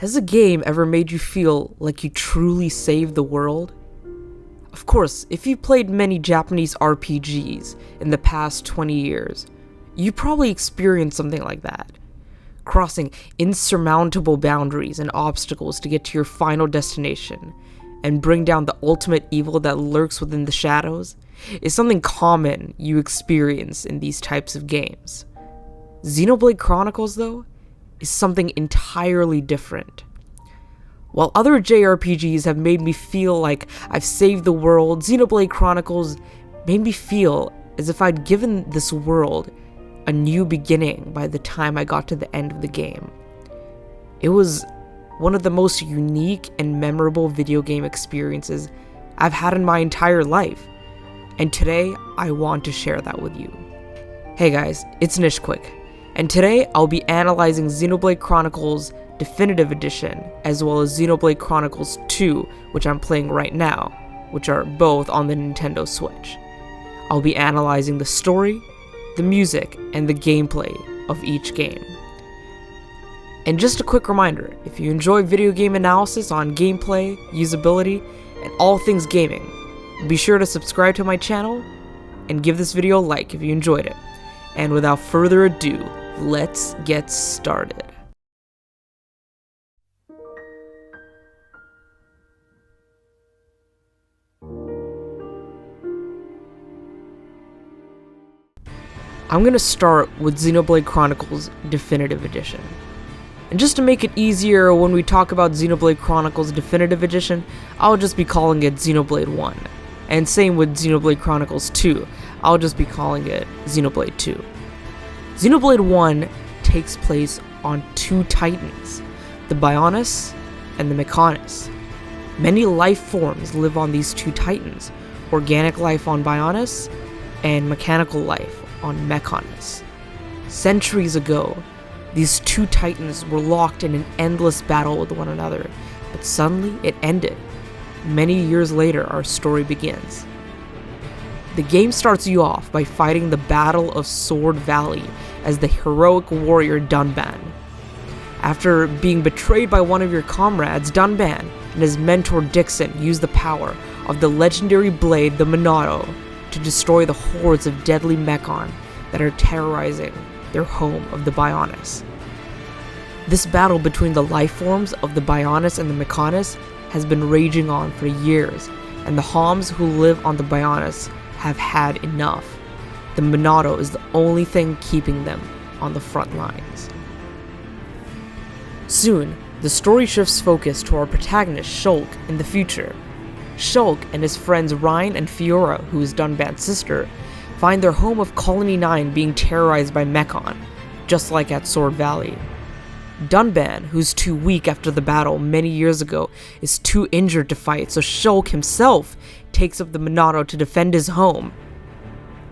Has a game ever made you feel like you truly saved the world? Of course, if you played many Japanese RPGs in the past 20 years, you probably experienced something like that. Crossing insurmountable boundaries and obstacles to get to your final destination and bring down the ultimate evil that lurks within the shadows is something common you experience in these types of games. Xenoblade Chronicles, though, is something entirely different. While other JRPGs have made me feel like I've saved the world, Xenoblade Chronicles made me feel as if I'd given this world a new beginning by the time I got to the end of the game. It was one of the most unique and memorable video game experiences I've had in my entire life, and today I want to share that with you. Hey guys, it's Nishquick, and today I'll be analyzing Xenoblade Chronicles Definitive Edition, as well as Xenoblade Chronicles 2, which I'm playing right now, which are both on the Nintendo Switch. I'll be analyzing the story, the music, and the gameplay of each game. And just a quick reminder, if you enjoy video game analysis on gameplay, usability, and all things gaming, be sure to subscribe to my channel and give this video a like if you enjoyed it. And without further ado, let's get started. I'm gonna start with Xenoblade Chronicles Definitive Edition. And just to make it easier when we talk about Xenoblade Chronicles Definitive Edition, I'll just be calling it Xenoblade 1. And same with Xenoblade Chronicles 2, I'll just be calling it Xenoblade 2. Xenoblade 1 takes place on two titans, the Bionis and the Mechonis. Many life forms live on these two titans, organic life on Bionis and mechanical life on Mechonis. Centuries ago, these two titans were locked in an endless battle with one another, but suddenly it ended. Many years later, our story begins. The game starts you off by fighting the Battle of Sword Valley as the heroic warrior Dunban. After being betrayed by one of your comrades, Dunban and his mentor Dixon use the power of the legendary blade, the Minato, to destroy the hordes of deadly Mechon that are terrorizing their home of the Bionis. This battle between the life forms of the Bionis and the Mechonis has been raging on for years, and the Homs who live on the Bionis have had enough. The Minato is the only thing keeping them on the front lines. Soon, the story shifts focus to our protagonist Shulk in the future. Shulk and his friends Ryan and Fiora, who is Dunban's sister, find their home of Colony 9 being terrorized by Mechon, just like at Sword Valley. Dunban, who's too weak after the battle many years ago, is too injured to fight, so Shulk himself takes up the Minato to defend his home.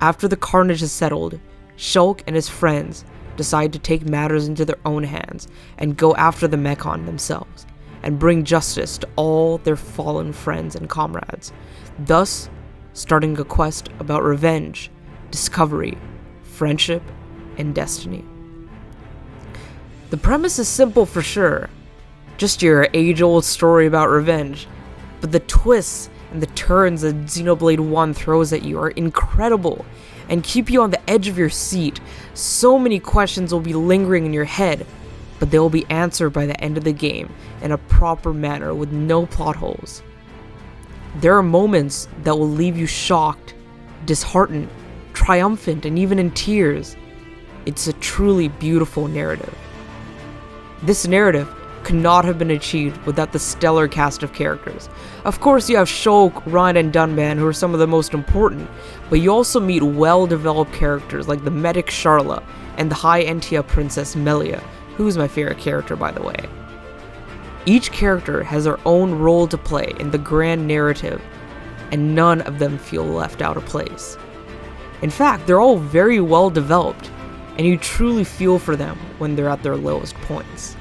After the carnage is settled, Shulk and his friends decide to take matters into their own hands and go after the Mechon themselves, and bring justice to all their fallen friends and comrades, thus starting a quest about revenge, discovery, friendship, and destiny. The premise is simple for sure, just your age-old story about revenge, but the twists and the turns that Xenoblade 1 throws at you are incredible and keep you on the edge of your seat. So many questions will be lingering in your head, but they will be answered by the end of the game in a proper manner with no plot holes. There are moments that will leave you shocked, disheartened, triumphant, and even in tears. It's a truly beautiful narrative. This narrative could not have been achieved without the stellar cast of characters. Of course, you have Shulk, Ryan, and Dunban, who are some of the most important, but you also meet well-developed characters like the medic Sharla and the High Entia princess Melia, who's my favorite character, by the way. Each character has their own role to play in the grand narrative, and none of them feel left out of place. In fact, they're all very well developed, and you truly feel for them when they're at their lowest points.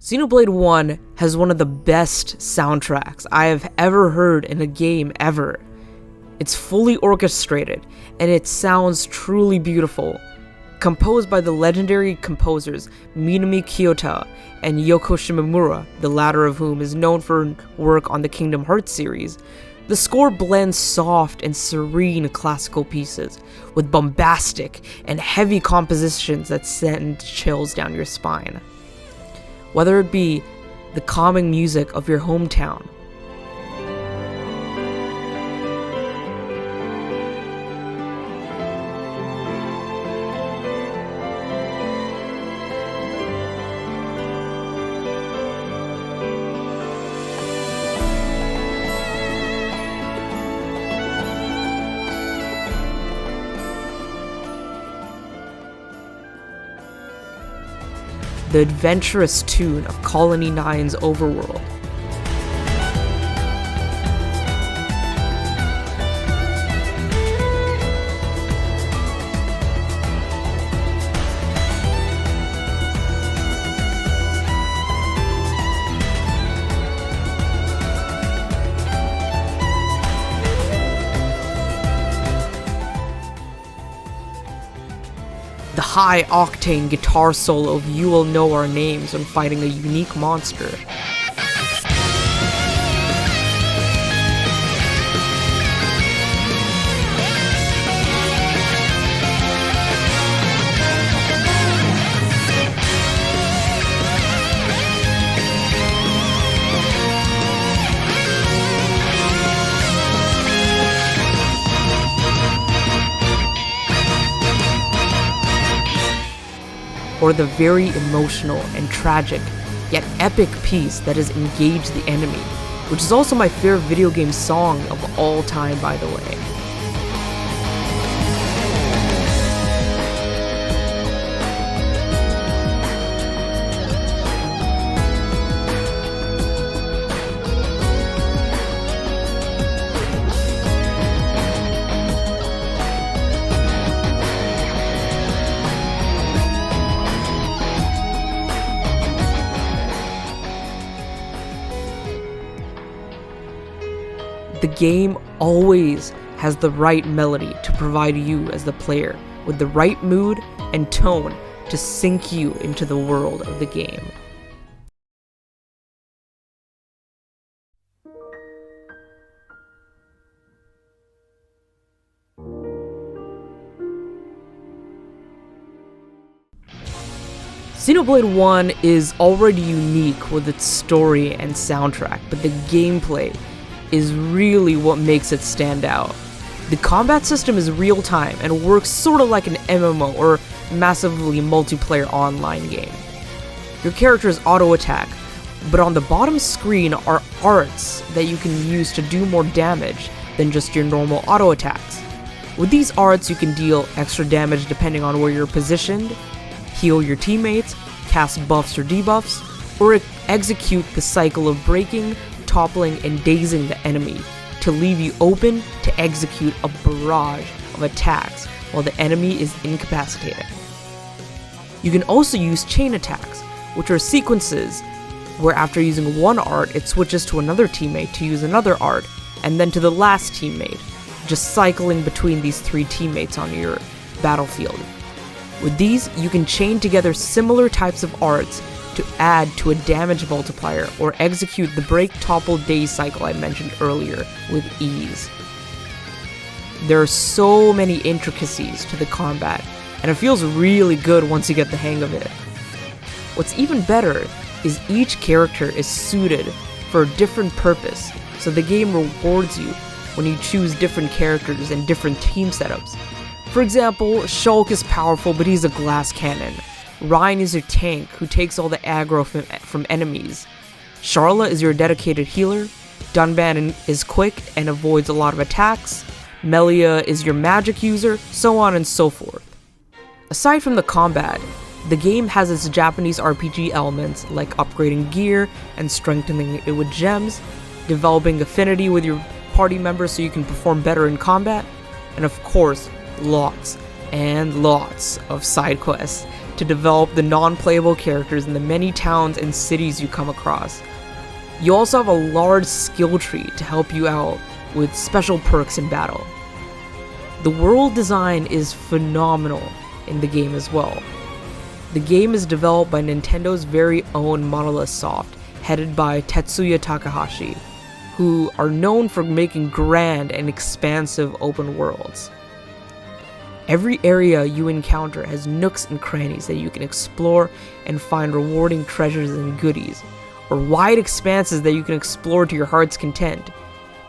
Xenoblade 1 has one of the best soundtracks I have ever heard in a game ever. It's fully orchestrated, and it sounds truly beautiful. Composed by the legendary composers Minami Kiyota and Yoko Simomura, the latter of whom is known for work on the Kingdom Hearts series, the score blends soft and serene classical pieces with bombastic and heavy compositions that send chills down your spine. Whether it be the calming music of your hometown, the adventurous tune of Colony 9's overworld, the high-octane guitar solo of You Will Know Our Names when fighting a unique monster, or the very emotional and tragic, yet epic piece that is Engage the Enemy, which is also my favorite video game song of all time, by the way. The game always has the right melody to provide you as the player with the right mood and tone to sink you into the world of the game. Xenoblade 1 is already unique with its story and soundtrack, but the gameplay is really what makes it stand out. The combat system is real-time and works sort of like an MMO or massively multiplayer online game. Your character's auto-attack, but on the bottom screen are arts that you can use to do more damage than just your normal auto-attacks. With these arts, you can deal extra damage depending on where you're positioned, heal your teammates, cast buffs or debuffs, or execute the cycle of breaking, toppling, and dazing the enemy to leave you open to execute a barrage of attacks while the enemy is incapacitated. You can also use chain attacks, which are sequences where after using one art, it switches to another teammate to use another art, and then to the last teammate, just cycling between these three teammates on your battlefield. With these, you can chain together similar types of arts to add to a damage multiplier or execute the break, topple, daze cycle I mentioned earlier with ease. There are so many intricacies to the combat, and it feels really good once you get the hang of it. What's even better is each character is suited for a different purpose, so the game rewards you when you choose different characters and different team setups. For example, Shulk is powerful, but he's a glass cannon. Rein is your tank, who takes all the aggro from enemies. Charla is your dedicated healer. Dunban is quick and avoids a lot of attacks. Melia is your magic user, so on and so forth. Aside from the combat, the game has its Japanese RPG elements like upgrading gear and strengthening it with gems, developing affinity with your party members so you can perform better in combat, and of course, lots and lots of side quests to develop the non-playable characters in the many towns and cities you come across. You also have a large skill tree to help you out with special perks in battle. The world design is phenomenal in the game as well. The game is developed by Nintendo's very own Monolith Soft, headed by Tetsuya Takahashi, who are known for making grand and expansive open worlds. Every area you encounter has nooks and crannies that you can explore and find rewarding treasures and goodies, or wide expanses that you can explore to your heart's content,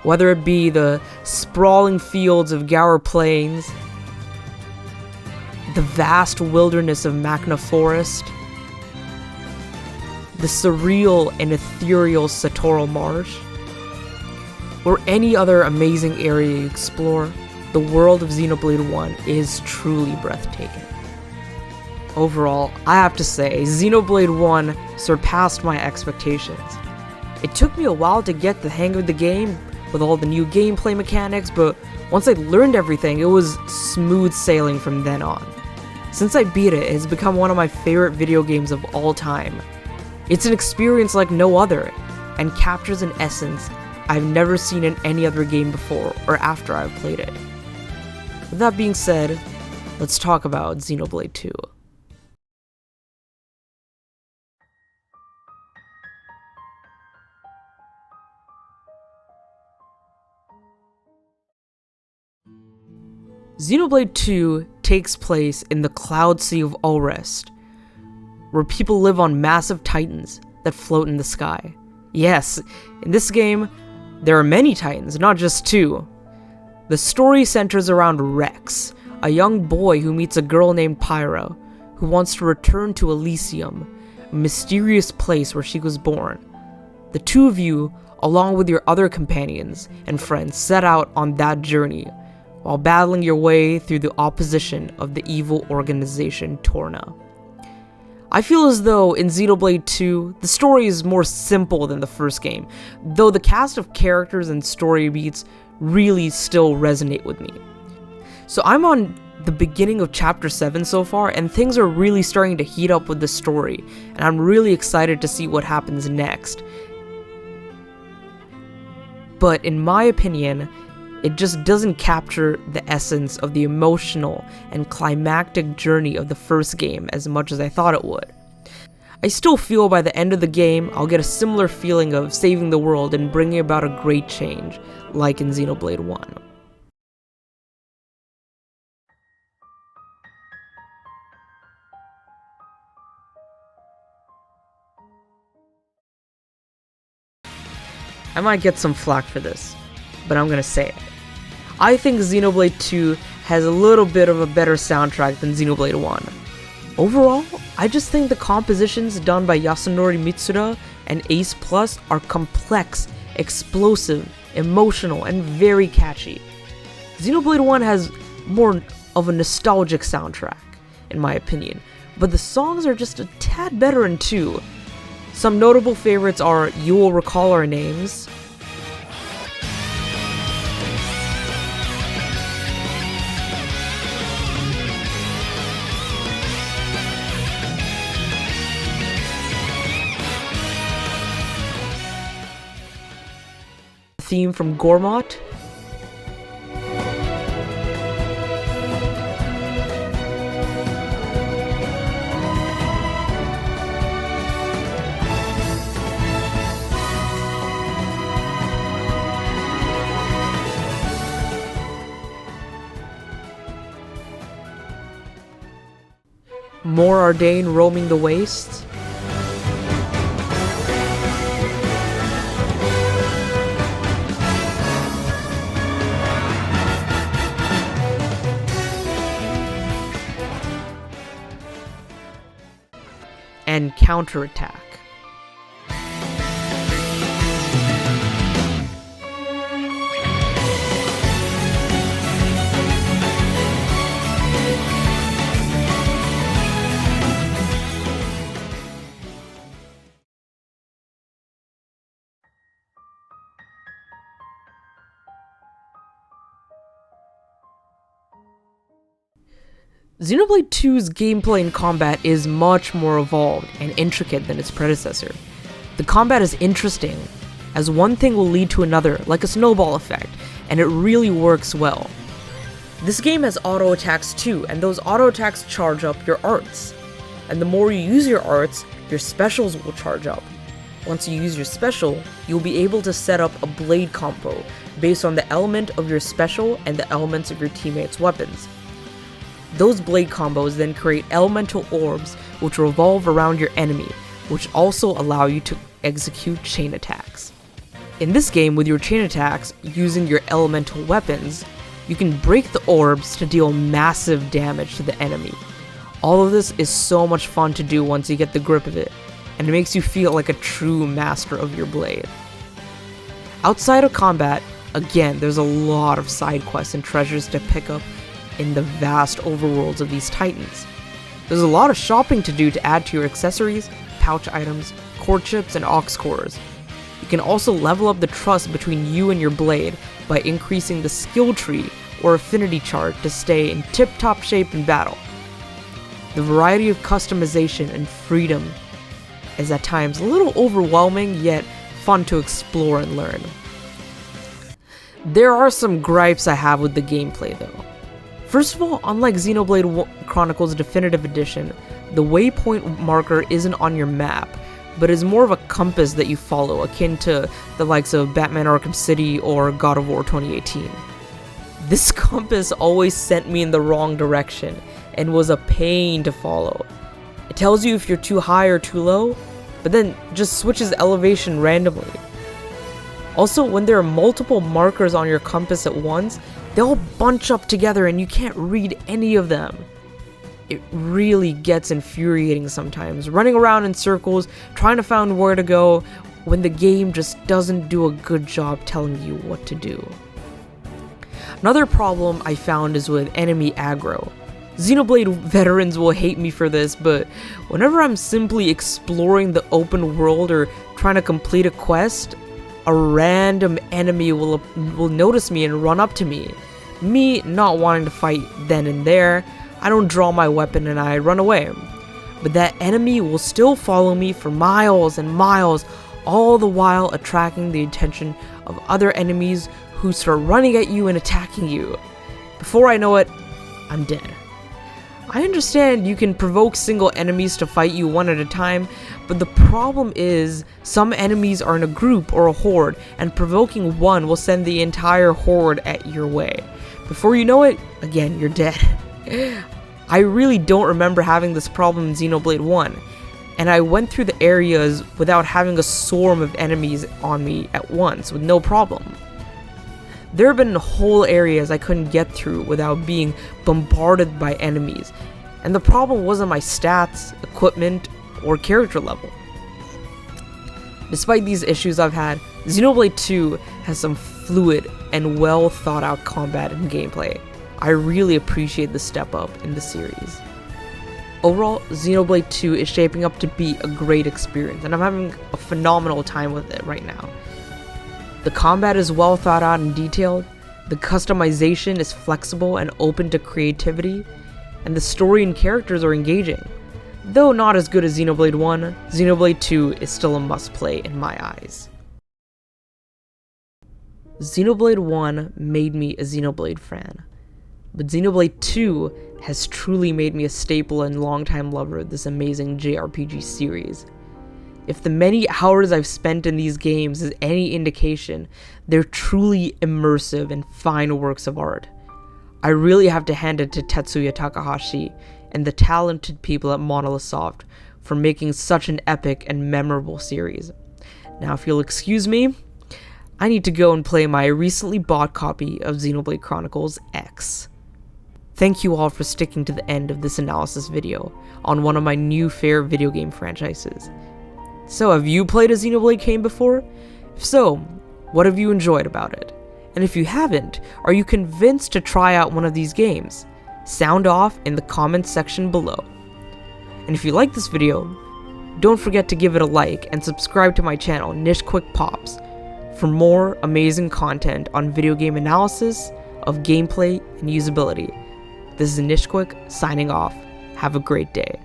whether it be the sprawling fields of Gower Plains, the vast wilderness of Makna Forest, the surreal and ethereal Satoral Marsh, or any other amazing area you explore. The world of Xenoblade 1 is truly breathtaking. Overall, I have to say, Xenoblade 1 surpassed my expectations. It took me a while to get the hang of the game with all the new gameplay mechanics, but once I learned everything, it was smooth sailing from then on. Since I beat it, it has become one of my favorite video games of all time. It's an experience like no other, and captures an essence I've never seen in any other game before or after I've played it. With that being said, let's talk about Xenoblade 2. Xenoblade 2 takes place in the Cloud Sea of Ulrest, where people live on massive titans that float in the sky. Yes, in this game, there are many titans, not just two. The story centers around Rex, a young boy who meets a girl named Pyra, who wants to return to Elysium, a mysterious place where she was born. The two of you, along with your other companions and friends, set out on that journey, while battling your way through the opposition of the evil organization Torna. I feel as though in Xenoblade 2, the story is more simple than the first game, though the cast of characters and story beats really still resonate with me. So I'm on the beginning of chapter 7 so far, and things are really starting to heat up with the story, and I'm really excited to see what happens next. But in my opinion, it just doesn't capture the essence of the emotional and climactic journey of the first game as much as I thought it would. I still feel by the end of the game, I'll get a similar feeling of saving the world and bringing about a great change, like in Xenoblade 1. I might get some flack for this, but I'm gonna say it. I think Xenoblade 2 has a little bit of a better soundtrack than Xenoblade 1. Overall, I just think the compositions done by Yasunori Mitsuda and Ace Plus are complex, explosive, emotional, and very catchy. Xenoblade 1 has more of a nostalgic soundtrack, in my opinion, but the songs are just a tad better in 2. Some notable favorites are You Will Recall Our Names, theme from Gormott, More Ardain Roaming the Wastes, and Counterattack. Xenoblade 2's gameplay and combat is much more evolved and intricate than its predecessor. The combat is interesting, as one thing will lead to another, like a snowball effect, and it really works well. This game has auto attacks too, and those auto attacks charge up your arts. And the more you use your arts, your specials will charge up. Once you use your special, you'll be able to set up a blade combo based on the element of your special and the elements of your teammates' weapons. Those blade combos then create elemental orbs which revolve around your enemy, which also allow you to execute chain attacks. In this game, with your chain attacks, using your elemental weapons, you can break the orbs to deal massive damage to the enemy. All of this is so much fun to do once you get the grip of it, and it makes you feel like a true master of your blade. Outside of combat, again, there's a lot of side quests and treasures to pick up in the vast overworlds of these titans. There's a lot of shopping to do to add to your accessories, pouch items, core chips, and aux cores. You can also level up the trust between you and your blade by increasing the skill tree or affinity chart to stay in tip-top shape in battle. The variety of customization and freedom is at times a little overwhelming, yet fun to explore and learn. There are some gripes I have with the gameplay though. First of all, unlike Xenoblade Chronicles Definitive Edition, the waypoint marker isn't on your map, but is more of a compass that you follow, akin to the likes of Batman Arkham City or God of War 2018. This compass always sent me in the wrong direction and was a pain to follow. It tells you if you're too high or too low, but then just switches elevation randomly. Also, when there are multiple markers on your compass at once, they all bunch up together and you can't read any of them. It really gets infuriating sometimes, running around in circles, trying to find where to go, when the game just doesn't do a good job telling you what to do. Another problem I found is with enemy aggro. Xenoblade veterans will hate me for this, but whenever I'm simply exploring the open world or trying to complete a quest, a random enemy will notice me and run up to me. Me not wanting to fight then and there, I don't draw my weapon and I run away. But that enemy will still follow me for miles and miles, all the while attracting the attention of other enemies who start running at you and attacking you. Before I know it, I'm dead. I understand you can provoke single enemies to fight you one at a time, but the problem is some enemies are in a group or a horde, and provoking one will send the entire horde at your way. Before you know it, again, you're dead. I really don't remember having this problem in Xenoblade 1, and I went through the areas without having a swarm of enemies on me at once with no problem. There have been whole areas I couldn't get through without being bombarded by enemies, and the problem wasn't my stats, equipment, or character level. Despite these issues I've had, Xenoblade 2 has some fluid and well thought out combat and gameplay. I really appreciate the step up in the series. Overall, Xenoblade 2 is shaping up to be a great experience, and I'm having a phenomenal time with it right now. The combat is well thought out and detailed, the customization is flexible and open to creativity, and the story and characters are engaging. Though not as good as Xenoblade 1, Xenoblade 2 is still a must-play in my eyes. Xenoblade 1 made me a Xenoblade fan, but Xenoblade 2 has truly made me a staple and longtime lover of this amazing JRPG series. If the many hours I've spent in these games is any indication, they're truly immersive and fine works of art. I really have to hand it to Tetsuya Takahashi and the talented people at Monolith Soft for making such an epic and memorable series. Now, if you'll excuse me, I need to go and play my recently bought copy of Xenoblade Chronicles X. Thank you all for sticking to the end of this analysis video on one of my new favorite video game franchises. So, have you played a Xenoblade game before? If so, what have you enjoyed about it? And if you haven't, are you convinced to try out one of these games? Sound off in the comments section below. And if you like this video, don't forget to give it a like and subscribe to my channel, Niche Quick Pops, for more amazing content on video game analysis, of gameplay, and usability. This is Nishquick signing off. Have a great day.